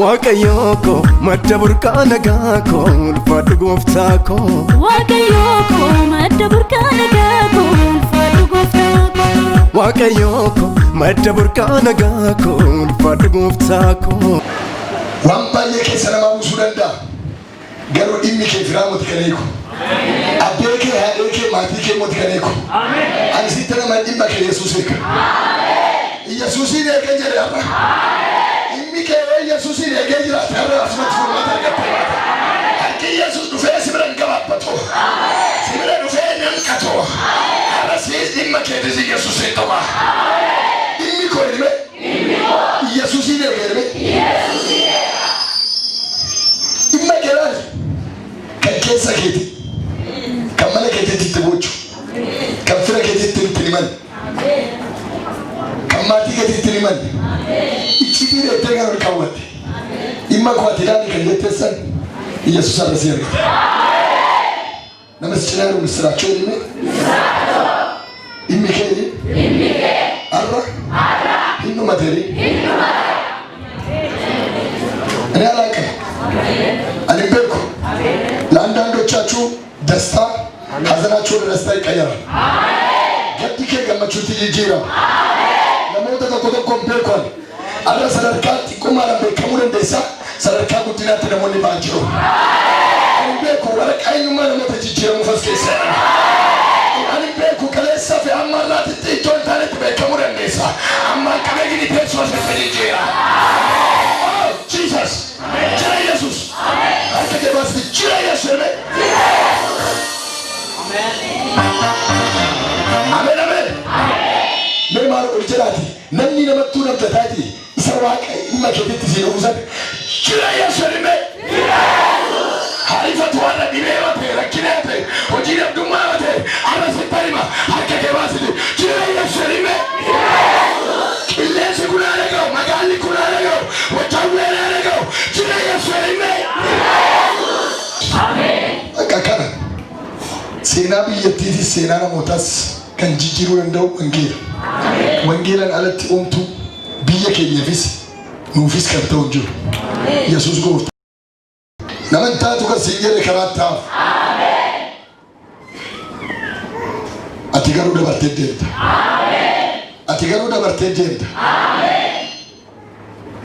waaqayyoko madda burqana gako ulfaatu gooftako waaqayyoko madda burqana gako ulfaatu gooftako waaqayyoko madda burqana gako ulfaatu gooftako wambaye ke salama musudanda garo dhimmi ke firamoti kaneko abeke haeke matike moti kaneko amen ansitana madimba ke yesus eka amen yesus ile ke jere apa dhimmi ke yesus ile ke jira tara asmat formata gatata akki yesus du fe sibran gabato amen sibran du fe nankato arasis dhimma ke dezi yesus etoma amen dhimmi ko ilme dhimmi ko yesus ile gerbe yesus ile dhimma gerale kesa keti kamala keti titbochu kafira keti titliman kamati keti titliman ichibire tega kawati imma kwati dani kanyetesan yesus arasiya namaschinaru misracho dime imikeli arra innu materi እኔ አላውቅም አልበልኩ ለአንዳንዶቻችሁ ደስታ ሐዘናችሁ ወደ ደስታ ይቀየራል አሜን ገድከ ገመቹት ይጂራ አሜን ለሞተ ተቆጠቆምበኳል አረ ሰረርካ ጥቁማራ በከሙን እንደሳ ሰረርካ ጉድናት ደሞ ሊባጅሩ አሜን በኩ ወረቃይኑ ማለት ተጅጅረ ሙፈስከሰ አሜን በኩ ከለሰፈ አማራት ጥቶን ታለት በከሙን እንደሳ አማ ከበግኒ ተሶስ ተጅጅራ Jesus Jira Jesus Akake basi Jira Jesus Amen Amen Amen Memar urjati namni namattu nabtati isawaka imma kediti sinuzat Jira Jesus Jira Jesus harifatu wana bilewate rakinate wajina dumawate arasitarima akake basi Jira Jesus Ilese kunalego magali kunalego watawenalego jina Yesu amen akakana sena biyati sena namotas kan jijiru ndau wangel wangelan alati umtu biye kenyefis nufis kartonjo Jesus go namanta to kasingere karata amen atigaru de bartedenta amen atigaru de bartedenta amen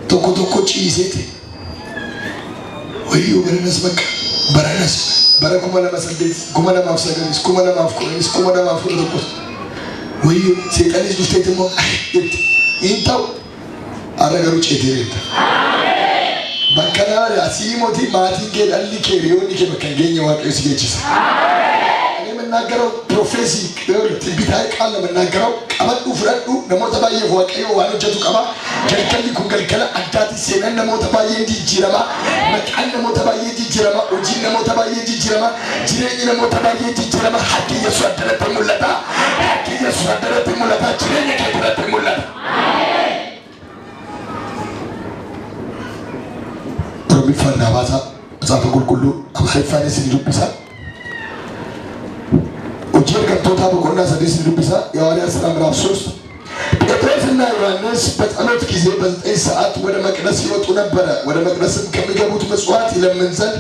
toko cisete wayo baranas baka baranas barakuma na masadis kuma na mafsagaris kuma na mafkuris kuma na mafurukos wayo setanis dustete mo intaw aragaru cetereta amen bakana asimoti matinge dalli kerioni ke bakangenya waqe sigechisa amen menagaro profesi tibitai ቃል ለመናገረው ቀበዱ ፍረዱ ነሞተ ባየ ወቀዮ ዋንጀቱ ቀባ ገልከሊ ኩንገልከላ አዳቲ ሰነን ነሞተ ባየ ዲጅረማ መቃን ነሞተ ባየ ዲጅረማ ኦጂ ነሞተ ባየ ዲጅረማ ጅሬኝ ነሞተ ባየ ዲጅረማ ሐቂ ኢየሱስ አደረተ ሙለታ ሐቂ ኢየሱስ አደረተ ሙለታ ጅሬኝ ከደረተ ሙለታ አሜን ሮሚፋና ባዛ ዛፈ ቁልቁሉ አማይፋኔስ ሊዱብሳ ኦጂር ከቶታ በቆና ሰዲስ ሊዱብሳ የሐዋርያት ሥራ ምዕራፍ 3 ጴጥሮስና ዮሐንስ በጸሎት ጊዜ በ9 ሰዓት ወደ መቅደስ ይወጡ ነበር ወደ መቅደስም ከሚገቡት መስዋዕት ይለምን ዘንድ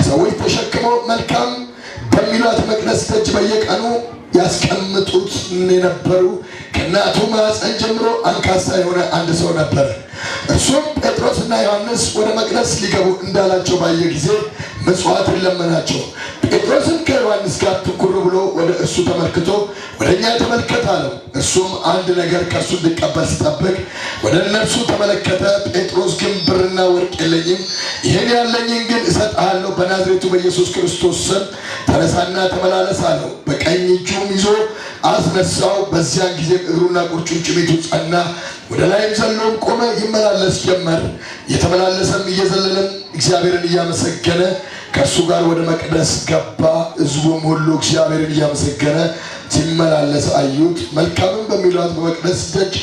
ሰዎች ተሸክመው መልካም በሚሏት መቅደስ ደጅ በየቀኑ ያስቀምጡት የነበሩ ከናቱ ማኅፀን ጀምሮ አንካሳ የሆነ አንድ ሰው ነበር እርሱም ጴጥሮስና ዮሐንስ ወደ መቅደስ ሊገቡ እንዳላቸው ባየ ጊዜ መስዋዕት ለመናቸው ጴጥሮስም ከዮሐንስ ጋር ትኩር ብሎ ወደ እርሱ ተመልክቶ ወደኛ ተመልከተ አለው እርሱም አንድ ነገር ከእርሱ እንዲቀበል ሲጠብቅ ወደ እነርሱ ተመለከተ ጴጥሮስ ግን ብርና ወርቅ የለኝም ይሄን ያለኝን ግን እሰጥሃለሁ በናዝሬቱ በኢየሱስ ክርስቶስ ስም ተነሳና ተመላለስ አለው በቀኝ እጁም ይዞ አስነሳው በዚያን ጊዜ እግሩና ቁርጭምጭሚቱ ጸና ወደ ላይም ዘሎም ቆመ ይመላለስ ጀመር የተመላለሰም እየዘለለም እግዚአብሔርን እያመሰገነ ከሱ ጋር ወደ መቅደስ ገባ ሕዝቡም ሁሉ እግዚአብሔርን እያመሰገነ ሲመላለስ አዩት መልካምም በሚሏት በመቅደስ ደጅ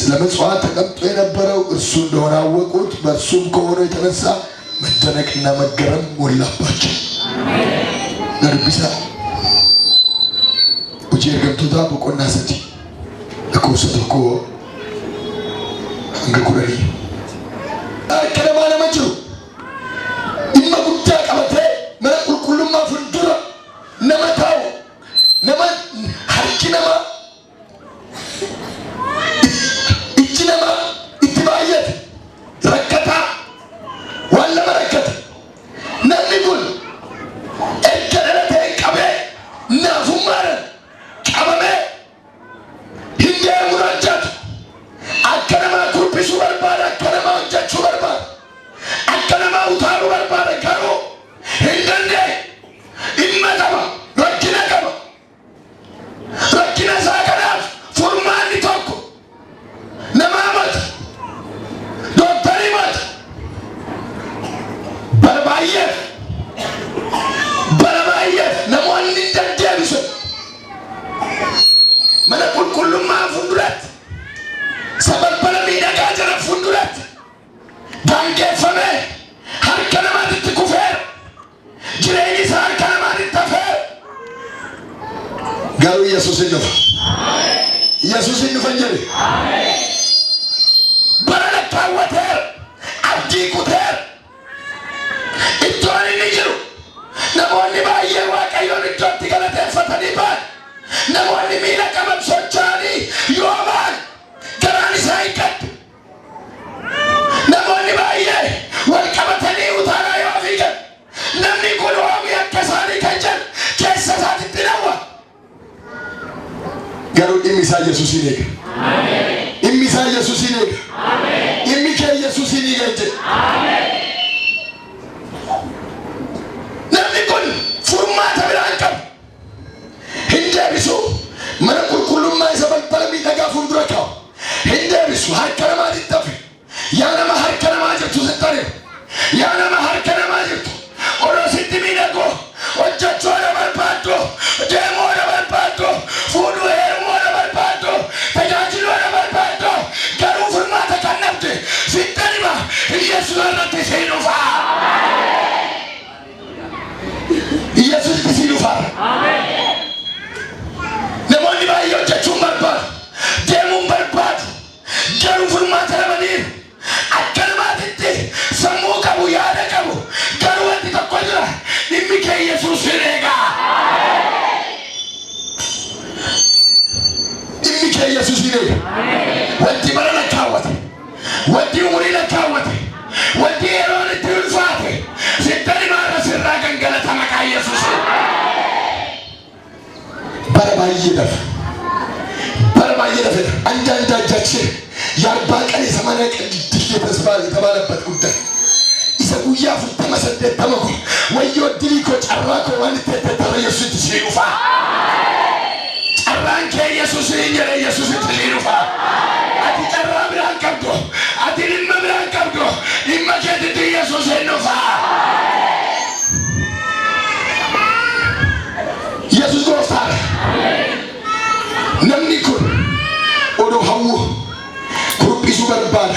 ስለ ምጽዋት ተቀምጦ የነበረው እርሱ እንደሆነ አወቁት በእርሱም ከሆነ የተነሳ መደነቅና መገረም ሞላባቸው ነርቢሳ ኡጂር ገብቶታ በቆና ሰቲ ለኮሰተኮ አንገኩረኒ አከለማ ለመጅሩ nama harki nama ijji nama itti baay'ate rakkataa waan nama rakkate namni kun erga dhalatee qabee naafummaadhaan qabamee hin deemu raajjatu akka namaa kubbisuu barbaada, akka namaa hojjechuu barbaada, akka namaa utaaluu barbaada, garuu hin dandeenye. Dhimma qaba, rakkina qaba. Rakkina isaa kanaaf furmaanni tokko namaa mata, dooktarii mata. Bara baay'eef namoonni hin deddeebisu. Mana qulqullummaa fuulduratti, sabalbala miidhagaa jala fuulduratti daangeffamee harka namaatitti kufeera. Jireenyi isaa harka namaatitti hafeera. Garuu Yesuus hin dhufa. Yesuus hin dhufa jedhe. Bara lakkaawwateera, abdii kuteera. Iddoon inni jiru namoonni baay'ee Waaqayyoon iddootti galateeffatanii ba'an. Namoonni miila qaban socho'anii yoo ba'an garaan isaa hin gaddu. Namoonni baay'ee wal qabatanii utaalaa yoo fiigan namni kun hoomii akka isaanii kan jedhu keessa isaatitti dhawwa. Garuu dhimmi isaa Yesuusin eega. Dhimmi isaa Yesuusin eega. Dhimmi kee Yesuusin eega jedhe. Namni kun furmaata biraan qabu. Hin deebisu. Mana qulqullummaa isa balbala miidhagaa fuuldura kaa'u. Hin deebisu. Harka namaatitti hafe. Yaa nama harka namaa jirtu sitti ari'u. Yaa nama harka namaa jirtu. Odoo sitti miidhagoo hojjechuu wala barbaaddu, deemuu wala barbaaddu, fuudhuu heerumuu wala barbaaddu, tajaajiluu wala barbaaddu, garuu furmaata kan dhabde sitti hima Yesuus irratti si dhufa. Yesuus itti si dhufa. Namoonni baay'ee hojjechuun barbaadu, deemuun barbaadu, garuu furmaata dhabaniiru. Akka namaatitti sammuu qabu, yaada qabu, garuu wanti tokko jira. Dhimmi kee Yesuusin eega. Dhimmi kee Yesuusin eega. Wanti bara lakkaawwate, wanti umurii lakkaawwate, wanti yeroon itti ulfaate sitti himaara sirraa gangalata maqaa Yesuusin. Bara baay'ee dafa. Bara baay'ee dafa. አንዳንድ እጃችን የአርባ ቀን የሰማንያ ቀን ድል የተባለበት ጉዳይ ኢሰጉያ ፍርተ መሰደት ተመኩ ወዮ ድሊኮ ጨራኮ ዋንተ ተተረ ኢየሱስ ሲሉፋ ጨራንከ ኢየሱስ ይኘረ ኢየሱስ ሲሉፋ አቲ ጨራ ብራን ቀብዶ አቲ ልም ብራን ቀብዶ ይመከት ኢየሱስ ሲሉፋ ኢየሱስ ጎፍታር ነምኒኩን ኦዶ ሀው ኩርቢሱ በርባዳ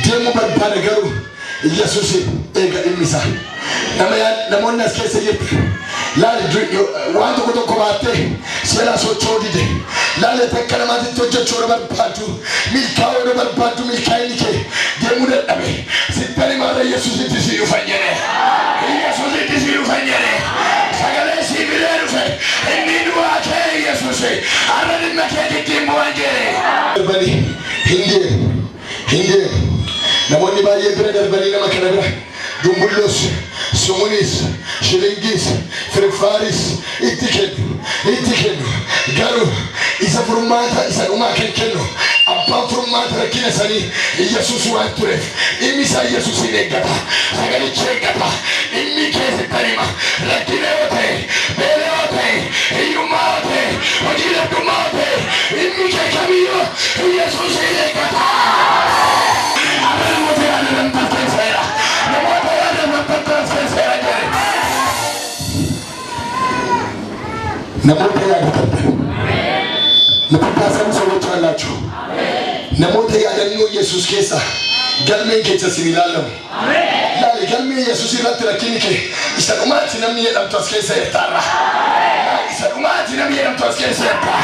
ደሙ በርባዳ ገሩ ኢየሱስ ኤጋ ኢሚሳ namoonni as keessa jirtu waan tokko tokko baattee seera socho'uu dide laalete akka namaatitti hojjechuu barbaaddu milkaa'uu barbaaddu milkaa'inni kee deemuu dadhabe sittani maara Yesuusitti si dhufan jedhe Yesuusitti si dhufan jedhe sagalee si biree dhufe inni du'aa kee Yesuus har'a dhimma kee ittiin bu'an jedhe darbanii hin deemu namoonni baay'ee bira darbanii nama kana bira Dumbulos, Sumunis, Shilingis, Frifaris, Itikenu, Garu, Isa Furmata, Isa Umaken Kenu, Abba Furmata, Kinesani, Yesus Wanture, Imisa Yesus in Egata, Sagani Chegata, Imi Kesetarima, Lakineote, Beleote, Iumate, Odila Dumate, Imi Camino, Yesus in Egata. namoota yaadatan namoota ሰዎች አላችሁ namoota yaadannoo Yesuus keessa galmeen keessa si ilaalamu laali galmee Yesuus irratti rakkinni kee isa dhumaatti namni jedhamtu as keessa jirtaarra isa dhumaatti namni jedhamtu as keessa jirta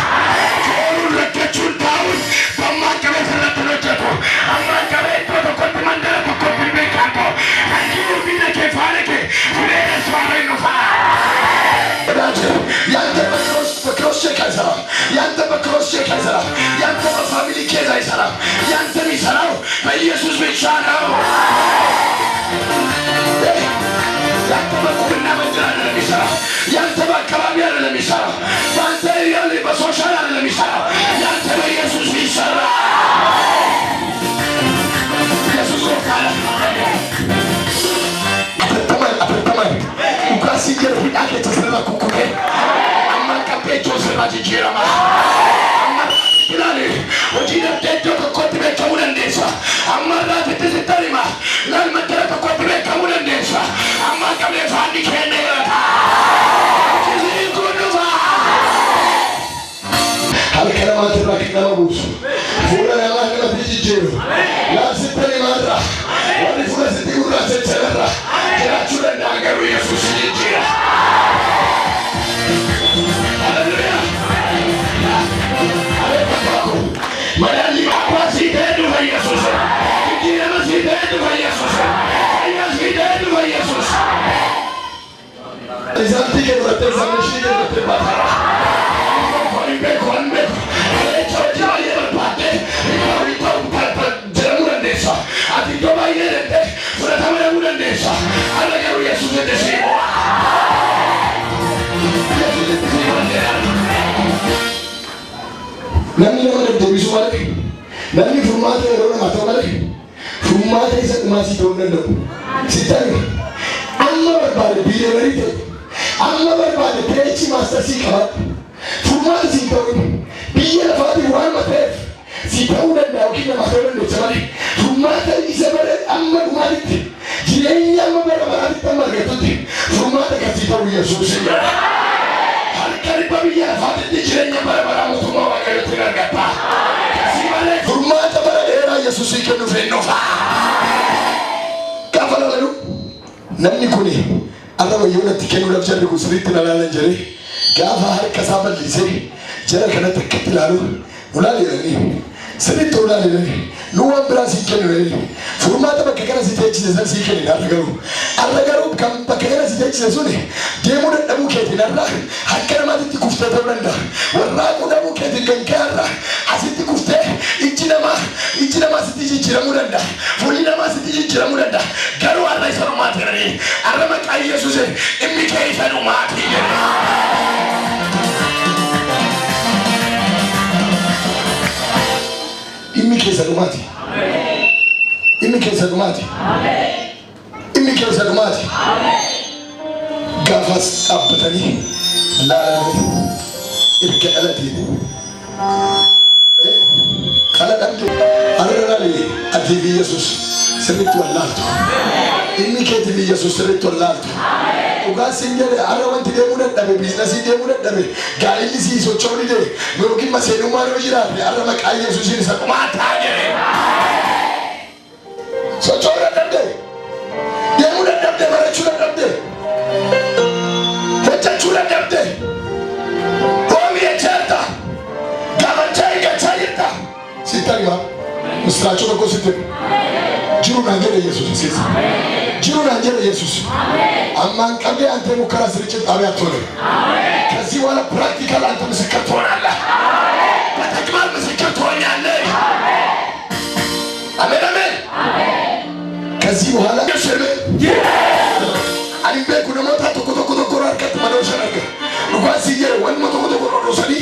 jooluun rakkachuun taa'uun bammaan qabee sirratti hojjetu ammaan qabee iddoo tokkotti mandara tokkotti beekamu hanqii urmiina kee faana kee fuudhee faana hin dhufaa yaante Petros ያንተ በክሮስ ቼክ አይሰራም። ያንተ በፋሚሊ ኬዝ አይሰራም። ያንተ የሚሰራው በኢየሱስ ብቻ ነው። ያንተ በቁምና መንገድ አይደለም የሚሰራው። ያንተ በአካባቢ አይደለም የሚሰራው። በአንተ ያለ በሶሻል አይደለም የሚሰራው። ያንተ በኢየሱስ ቢሰራ ኢየሱስ ወካለ አፕርተማን ukasigera hidake tasema kukuke amma kapecho sema jijira ma amma ilale ojina teto kokotibe kamunandesa amma rate tesetarima lal matara kokotibe kamunandesa amma kable fandi kene kizikunuva halkalama tabakina mabusu fura ya mahna bijijiro la sitani mara wali fura sitigura secherara kira ndagaru Yesus jijira haleluya Madali kwasi dedu wa Yesus jijira masi dedu wa Yesus ayas dedu wa Yesus izanti ke rote zamshi ke rote batara konbe echoji wa yeba pate ikari pa jamurandesa ati doba yerete furata jamurandesa alagaru Yesus desimo Nami nama dewi suara, nami furmata orang mata mana, furmata isa masih tahun lalu. Sitari, amma berbalik biaya berita, amma berbalik peci master si kawan, furmata si tahun, biaya lafadi orang mata, si tahun dan dah kita masuk dalam cemari, furmata isa berbalik amma kumarit, jianya amma berbalik tamar ketuti, furmata kasih tahu Yesus ya. Kali babiya fadi dijirenya barabara mutuma wakayo tiragata kasibale furmata barabara Yesus ikenu fenova kafala lalu namni kuni araba yona tikenu lafjari kusriti nalala njari gafa har kasabal lise jara kana takatilalu ulali ni sirito ulali ni nuwa brasi ikenu furmata bakakana sitechi zasi ikenu aragaru kam bakakana sitechi zuni demu damu ketinarra hakkana mati kufta tabranda waraqu damu ketin kankara asiti kufte ijinama siti jiramuranda fulinama siti jiramuranda garu arra isaru matirani arama kai Yesus immi kaifanu mati immi kaifanu mati immi kaifanu mati immi kaifanu mati gafas abbatani la irka alati kala damde arrali atibi Yesus sirritu wallahu immi ketibi Yesus sirritu wallahu uga singere arawanti de muda dabe business de muda dabe galili si so chawli de noki masenu maro jirate arama kai Yesus ni sa mata gere so chawra dabe de muda dabe mara chula dabe chula dabde komi ecerta gamanchai gachayta sitarima mustracho ko sitte jiru ngere Yesus sisi jiru ngere Yesus amman kabe ante mukara sirche tabia tole kazi wala practical ante ምስክር ትሆናለህ በተግባር ምስክር ትሆናለህ አሜን አሜን ከዚህ በኋላ ገሸበ አሪቤ ኩነሞታ ተቆጣቆራ አርከት ማዶሻረከ ጓሲየ ወንሞ ተቆጣቆራ ሰኒ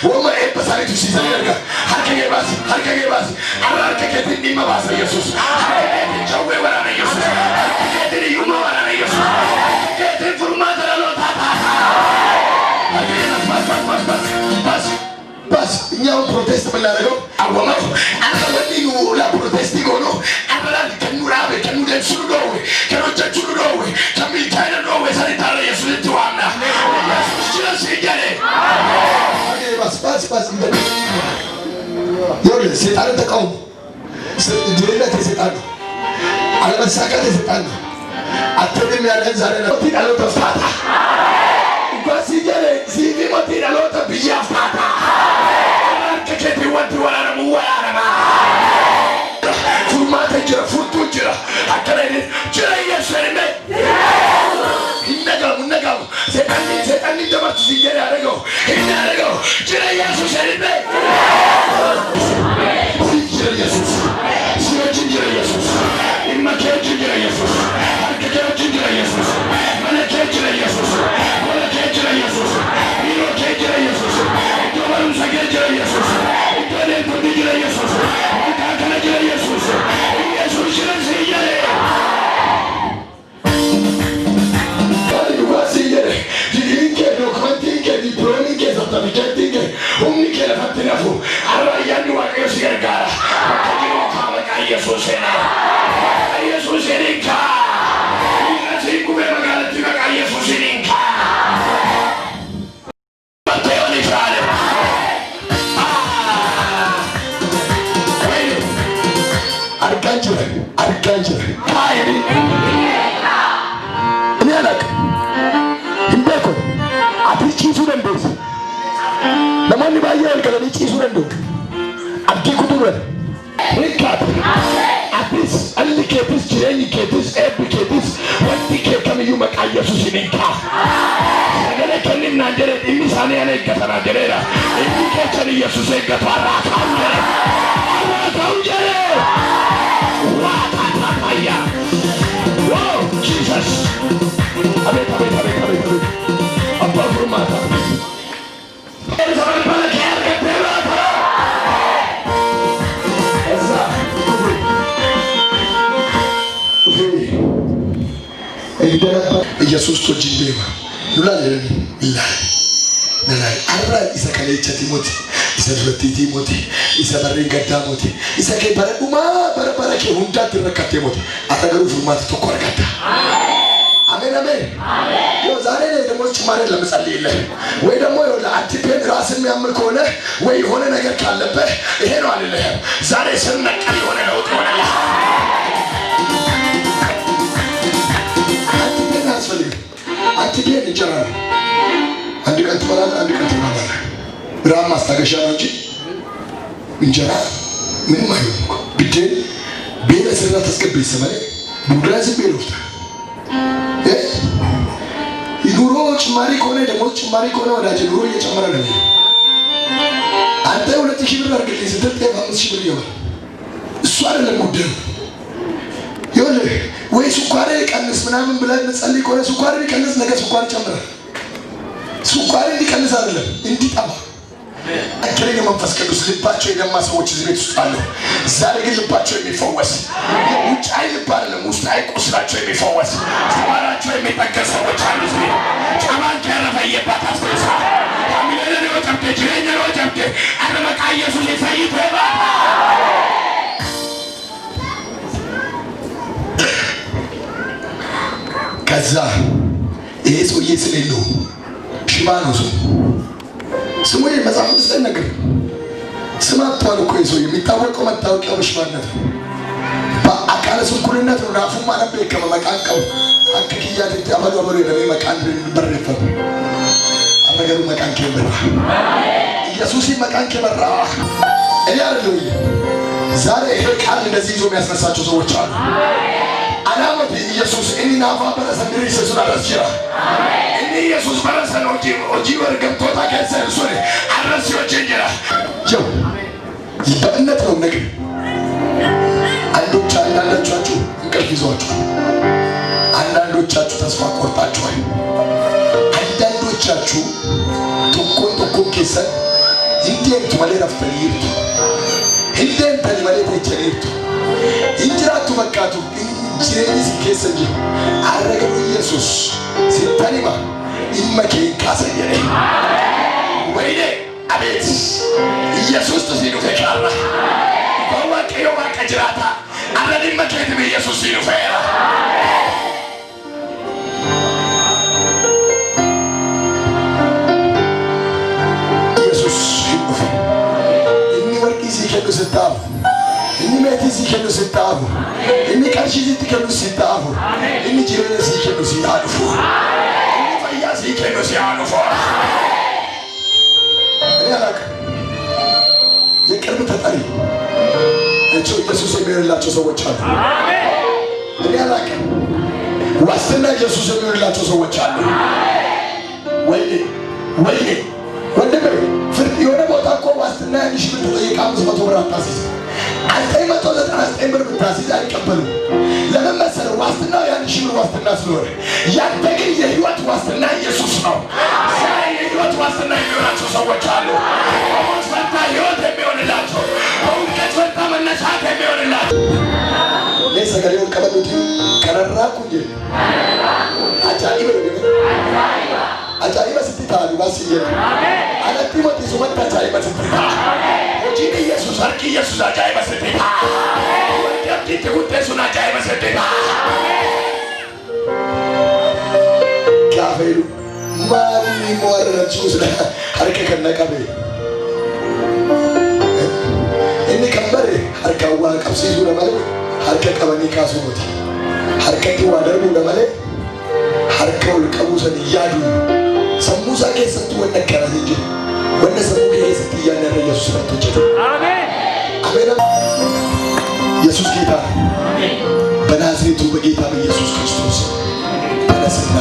ወማ ኤበሳሪቱ ሲዘርጋ ሀርከጌባስ አራርከከት እንዲመባሰ ኢየሱስ ጀዌ ወራነ ኢየሱስ ከደሪ ዩማ ወራነ ኢየሱስ ከደሪ ፉርማታ ለሎታታ ባስ እኛው ፕሮቴስት ብናደርገው አወማው አንተወዲኑ ላ ፕሮቴስት ይጎኖ አራል ከኑራበ ከኑደሱ ነው ከሮቻቹ ነው ከሚካኤል ነው ሰሪታረ ኢየሱስ ትዋና ኢየሱስ ጅራስ ይገሬ ባስ ይወለ ሰይጣን ተቃውሞ ድርለት ሰይጣን አለመሳካት ሰይጣን አትደም ያለን ዛሬ ነው ትዳለው ተፋታ ባሲገሬ ሲቪ ማቲዳለው ተብያፋታ ከከቲ ወንት ወራረሙ ወራረማ ፉርማተ ጅራ ፉርቱ ጅራ አከራይ ጅራ የሰረመ ይነጋሙ ሰይጣን ደማት ሲገሬ አረገው ጅረ ኢየሱስ ይልበ ጅረ ኢየሱስ ሲወጅ ጅረ ኢየሱስ ኢማከጅ ጅረ ኢየሱስ አርከከጅ ጅረ ኢየሱስ መለከጅ ጅረ ኢየሱስ ወለከጅ ጅረ ኢየሱስ ኢሮከጅ ጅረ ኢየሱስ ዶበሩን ሰገጅ ጅረ ኢየሱስ ዶሌን ቱዲ ጅረ ኢየሱስ ወካከለ ጅረ ኢየሱስ ኢየሱስ ጅረ ሲየለ Namani baay'een galanii ciisuu danda'u. Abdii kutuuran. Rikkaat. Abis alli keetis jireenyi keetis eebbi keetis wanti kee kamiyyuu maqaa Yesuusiin hin ka'a. Sagalee kenninnaan jedhe dhimmi isaanii ana eeggatanaa jedheera. Dhimmi keessan Yesuus eeggatu har'aa ta'uu jedhe. Har'aa ta'uu jedhe. Waaqaa fayyaa. Wow, Jesus. Abeet. Abbaa furmaata. ኢየሱስ ቶጅዴማ ኑላለን ይላል አራ ኢሰከለቸ ቲሞቲ ኢሰበቲ ቲሞቲ ኢሰበሪ ገዳሞቲ ኢሰከ በረዱማ በረበረከ ሁንዳ ትረከተ ሞቲ አተገሩ ፍርማት ተቆረከታ አሜን ዮ ዛሬ ላይ ደግሞ ጭማሬ ለምጸልይልህ ወይ ደግሞ ለአንቲፔን ራስን የሚያምል ከሆነ ወይ የሆነ ነገር ካለበት ይሄ ነው አይደለም ዛሬ ስር ነቀል የሆነ ለውጥ ሆነልህ አንቲፔን እንጀራ ነው አንድ ቀን ትበላለህ አንድ ቀን ትበላለህ ብራም ማስታገሻ ነው እንጂ እንጀራ ምንም አይሆንም ብቻ ቤተሰብ ተስከበይ ሰማይ ቡራዝ ቤሎፍታ ኑሮ ጭማሪ ከሆነ ደግሞ ጭማሪ ከሆነ ወዳጅ ኑሮ እየጨመረ ነው አንተ 2000 ብር አድርግልኝ ስትል 5000 ብር ይሆናል እሱ አይደለም ጉዳዩ ይኸውልህ ወይ ስኳር ቀንስ ምናምን ብለን እንጸልይ ከሆነ ስኳር ቢቀንስ ነገ ስኳር ይጨምራል ስኳር እንዲቀንስ አይደለም እንዲጠባ አከረኝ መንፈስ ቅዱስ ልባቸው የደማ ሰዎች እዚህ ቤት ውስጥ አሉ ዛሬ ግን ልባቸው የሚፈወስ ውጫይ ልብ አይደለም ውስጣይ ቁስላቸው የሚፈወስ ስማራቸው የሚጠገር ሰዎች አሉ እዚህ ጫማን ከረፈየባት አስፈሳ አሚለለ ነው ተምቴ ጅሬኛ ነው ተምቴ አረመቃ ኢየሱስ ይፈይተባ ከዛ ይሄ ሰውዬ ስለሌለው ሽባ ነው ስሙ መጽሐፍ ቅዱስ ነገር ስማቷን እኮ ይዞ የሚታወቀው መታወቂያው በሽባነት ነው በአካለ ስንኩልነት ነው ራፉ ማለት ከመመቃቀው አክኪያት ተባባሉ ለመመቃን በረፈ አረጋሩ መቃን ከበራ ኢየሱስ መቃን ከበራ እኔ አይደለም ዛሬ ይሄ ቃል እንደዚህ ይዞ የሚያስነሳቸው ሰዎች አሉ አላማው ኢየሱስ እኒናፋ በረሰንድሪ ኢየሱስ አረስራ እኒ ኢየሱስ በረሰን ኦጂ ወርገም ቶታ ከሰር ሱሪ አረስዮ ጀንጀራ ጆ በእምነት ነው ነገር አንዳንዶቻችሁ እንቅልፍ ይዟችኋል አንዳንዶቻችሁ ተስፋ ቆርጣችኋል አንዳንዶቻችሁ ቶኮን ከሰር እንዴት ማለራፍተ ይርቱ እንዴት ተሊማለተ ይችላል እንጅራቱ መካቱ ጅሬኒ ሲከሰኝ አረገው ኢየሱስ ሲታኒማ ኢማኬ ካሰየረ ወይኔ አቤት ኢየሱስ ተሲኑ ፈካራ ባዋቀዮ ማቀጅራታ አረዲ መከት በኢየሱስ ሲኑ ፈራ ኢየሱስ እኒ ወርቂ ሲከዱ ስታው እኒ መቲ ሲከዱ ስታው እኒ ቀርሺ ሲከዱ ስታው እኒ ጅሬኒ ሲከዱ ሲያልፉ እኒ ፈያ ሲከዱ ሲያልፉ ያላክ የቅርብ ተጠሪ እቺ ኢየሱስ የሚረላቸው ሰዎች አሉ አሜን ያላክ ዋስትና ኢየሱስ የሚረላቸው ሰዎች አሉ ወይኔ ወንድሜ ዋስትና 1000 ብር ተጠየቀ። 500 ብር አታስይዝ። 999 ብር ብታስይዝ አይቀበሉም። ለምን መሰለህ? ዋስትናው 1000 ብር ዋስትና ስለሆነ፣ ያንተ ግን የህይወት ዋስትና ኢየሱስ ነው። ዛሬ የህይወት ዋስትና የሚሆናቸው ሰዎች አሉ። በሞት ፈንታ ህይወት የሚሆንላቸው፣ በውድቀት ፈንታ መነሳት የሚሆንላቸው። ሰገሌውን ቀበሉት ቀረራኩ እንጂ አጃኢበ ስትታ ዱባስየ አለቲ ሞቲ ሱመታ አጃኢበ ስትታ ሆጂን ኢየሱስ አርኪ ኢየሱስ አጃኢበ ስትታ ወርቀት ትጉቴሱን አጃኢበ ስትታ ካፌሉ ማሪ ሞረቹስ አርከ ከነቀበ እኒ ከበረ አርካዋ ቀብሲሱ ለማለ harka qabanii kaasuu miti. Harkatti waa darbuu malee harka ol qabuu sanii yaadu sammuu isaa keessatti wanna akkanaa jiru. Wanna sammuu keessatti yaadne irra Yesuus irratti hojjetu. Ameen. Yesuus ጌታ በናዝሬቱ በጌታ በኢየሱስ ክርስቶስ ተነስና